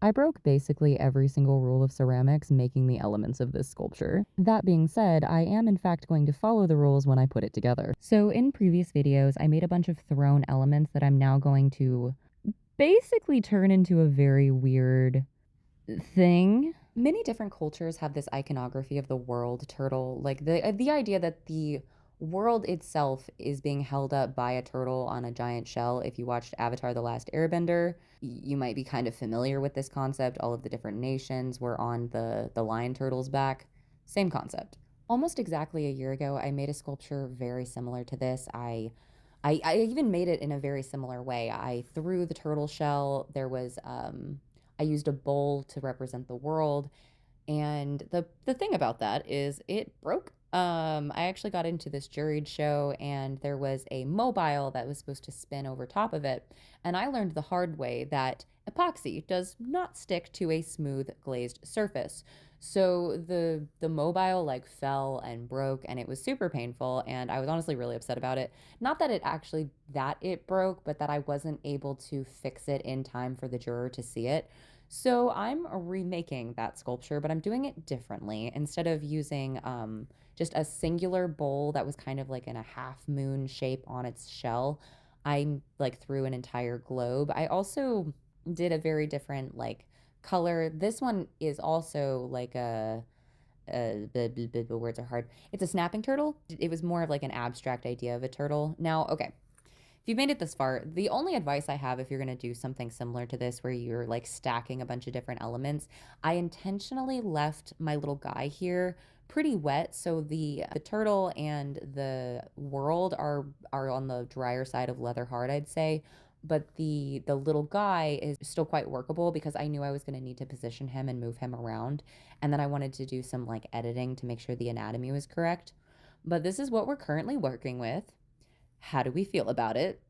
I broke basically every single rule of ceramics making the elements of this sculpture. That being said, I am in fact going to follow the rules when I put it together. So in previous videos, I made a bunch of thrown elements that I'm now going to basically turn into a very weird thing. Many different cultures have this iconography of the world turtle, like the idea that the world itself is being held up by a turtle on a giant shell. If you watched Avatar: The Last Airbender, you might be kind of familiar with this concept. All of the different nations were on the lion turtle's back. Same concept. Almost exactly a year ago, I made a sculpture very similar to this. I even made it in a very similar way. I threw the turtle shell. I used a bowl to represent the world, and the thing about that is it broke. I actually got into this juried show, and there was a mobile that was supposed to spin over top of it, and I learned the hard way that epoxy does not stick to a smooth glazed surface. So the mobile like fell and broke, and it was super painful, and I was honestly really upset about it. Not that it broke, but that I wasn't able to fix it in time for the juror to see it. So I'm remaking that sculpture, but I'm doing it differently. Instead of using just a singular bowl that was kind of like in a half moon shape on its shell, I like threw an entire globe. I also did a very different like color. This one is also like the words are hard. It's a snapping turtle. It was more of like an abstract idea of a turtle. Now, okay, if you made it this far, the only advice I have if you're going to do something similar to this where you're like stacking a bunch of different elements, I intentionally left my little guy here pretty wet so the turtle and the world are on the drier side of leather hard, I'd say. But the little guy is still quite workable because I knew I was going to need to position him and move him around. And then I wanted to do some like editing to make sure the anatomy was correct. But this is what we're currently working with. How do we feel about it?